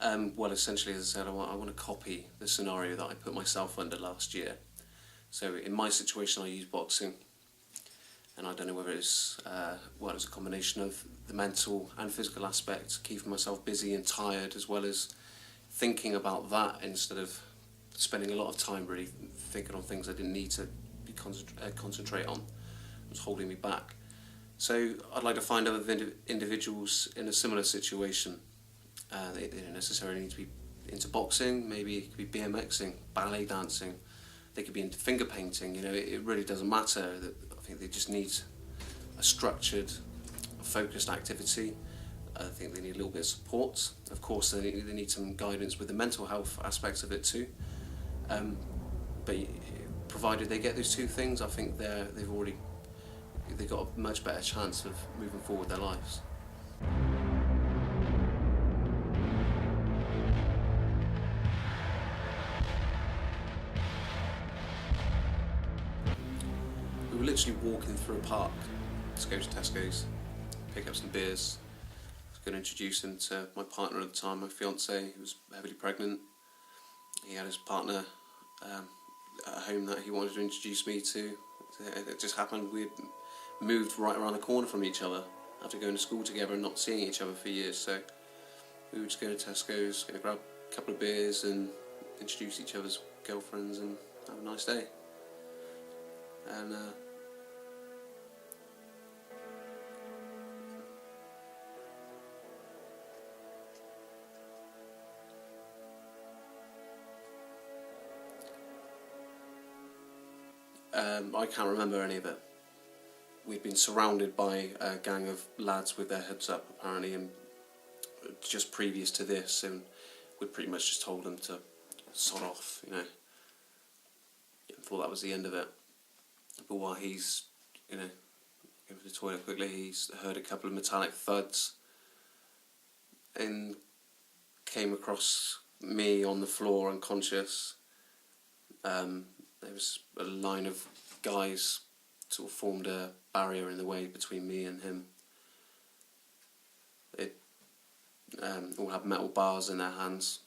Well, essentially, as I said, I want to copy the scenario that I put myself under last year. So in my situation, I use boxing, and I don't know whether it's well, it's a combination of the mental and physical aspect, keeping myself busy and tired, as well as thinking about that instead of spending a lot of time really thinking on things I didn't need to concentrate on. It was holding me back. So I'd like to find other individuals in a similar situation. They don't necessarily need to be into boxing. Maybe it could be BMXing, ballet dancing. They could be into finger painting. You know, it really doesn't matter. I think they just need a structured, focused activity. I think they need a little bit of support. Of course, they need some guidance with the mental health aspects of it too. But provided they get those two things, I think they've got a much better chance of moving forward their lives. We were literally walking through a park to go to Tesco's, pick up some beers. I was going to introduce him to my partner at the time, my fiance, who was heavily pregnant. He had his partner at home that he wanted to introduce me to. It just happened we'd moved right around the corner from each other after going to school together and not seeing each other for years. So we would just go to Tesco's, going to grab a couple of beers and introduce each other's girlfriends and have a nice day. And I can't remember any of it. We'd been surrounded by a gang of lads with their heads up, apparently, and just previous to this, and we'd pretty much just told them to sod off, you know. And thought that was the end of it. But while he's, you know, going to the toilet quickly, he's heard a couple of metallic thuds and came across me on the floor unconscious. There was a line of guys sort of formed a barrier in the way between me and him. They all had metal bars in their hands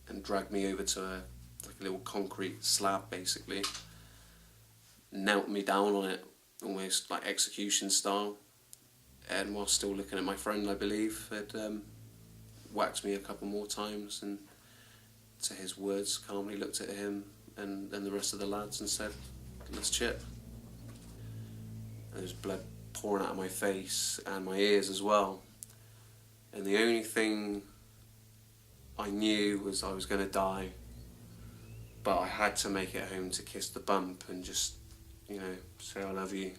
and dragged me over to a little concrete slab, basically. Knelt me down on it, almost like execution style. And while still looking at my friend, I believe, had whacked me a couple more times, and to his words, calmly looked at him and the rest of the lads and said, "Let's chip." And there was blood pouring out of my face and my ears as well. And the only thing I knew was I was going to die, but I had to make it home to kiss the bump and just, you know, say I love you.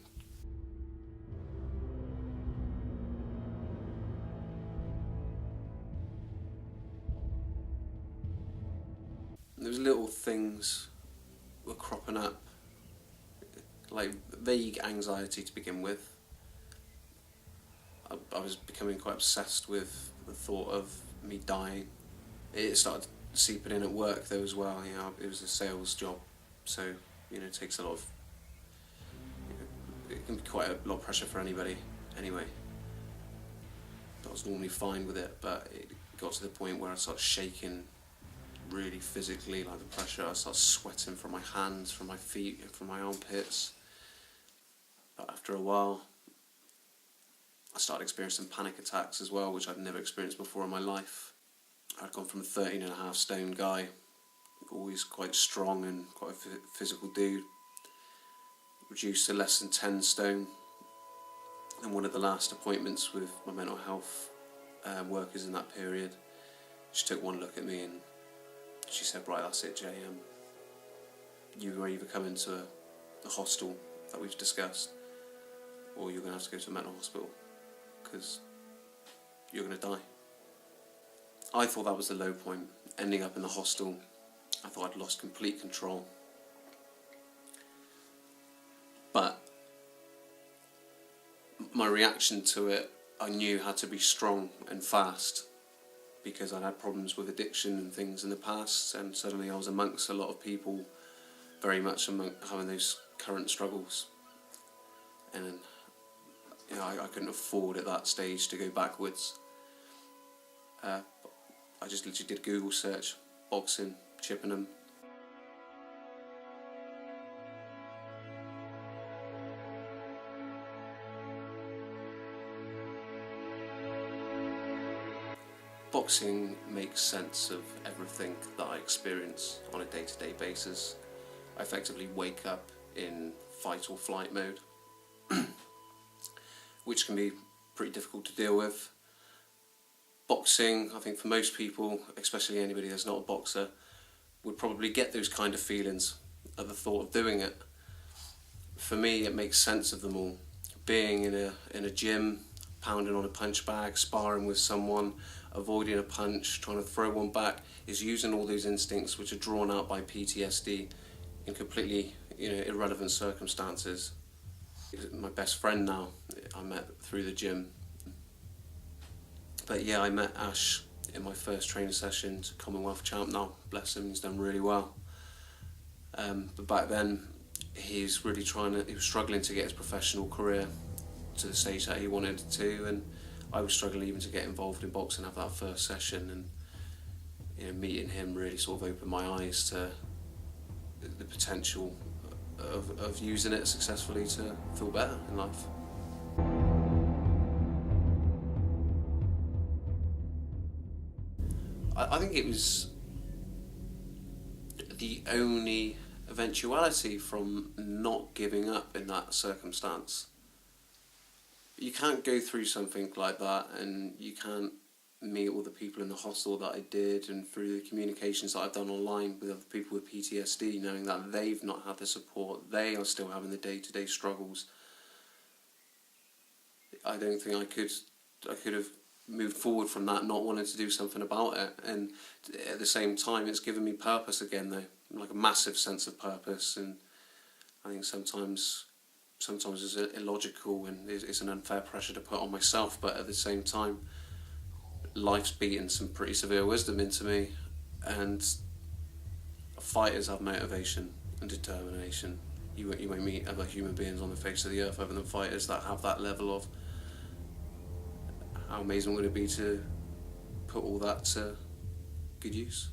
There was little things were cropping up, like vague anxiety to begin with. I was becoming quite obsessed with the thought of me dying. It started seeping in at work though as well. You know, it was a sales job, so you know, it takes a lot of, you know, it can be quite a lot of pressure for anybody anyway. I was normally fine with it, but it got to the point where I started shaking really physically, like the pressure. I started sweating from my hands, from my feet, and from my armpits. But after a while, I started experiencing panic attacks as well, which I'd never experienced before in my life. I'd gone from a 13.5 stone guy, always quite strong and quite a physical dude, reduced to less than 10 stone. And one of the last appointments with my mental health workers in that period, she took one look at me and she said, "Right, that's it, Jay. You are either coming to the hostel that we've discussed, or you're going to have to go to a mental hospital, because you're going to die." I thought that was the low point, ending up in the hostel. I thought I'd lost complete control. But my reaction to it, I knew had to be strong and fast, because I'd had problems with addiction and things in the past, and suddenly I was amongst a lot of people very much having those current struggles. And you know, I couldn't afford at that stage to go backwards. Uh, I just literally did a Google search, boxing, Chippenham. Boxing makes sense of everything that I experience on a day-to-day basis. I effectively wake up in fight or flight mode, which can be pretty difficult to deal with. Boxing, I think for most people, especially anybody that's not a boxer, would probably get those kind of feelings at the thought of doing it. For me, it makes sense of them all. Being in a gym, pounding on a punch bag, sparring with someone, avoiding a punch, trying to throw one back, is using all those instincts which are drawn out by PTSD in completely irrelevant circumstances. My best friend now, I met through the gym. But yeah, I met Ash in my first training session, to Commonwealth champ now, bless him, he's done really well. But back then, he was struggling to get his professional career to the stage that he wanted to, and I was struggling even to get involved in boxing after that first session, and meeting him really sort of opened my eyes to the potential of using it successfully to feel better in life. I think it was the only eventuality from not giving up in that circumstance. You can't go through something like that and you can't meet all the people in the hostel that I did, and through the communications that I've done online with other people with PTSD, knowing that they've not had the support, they are still having the day-to-day struggles. I don't think I could have moved forward from that, not wanting to do something about it. And at the same time, it's given me purpose again, though, like a massive sense of purpose. And I think sometimes it's illogical and it's an unfair pressure to put on myself, but at the same time, life's beaten some pretty severe wisdom into me, and fighters have motivation and determination. You won't meet other human beings on the face of the earth other than fighters that have that level of. How amazing would it be to put all that to good use?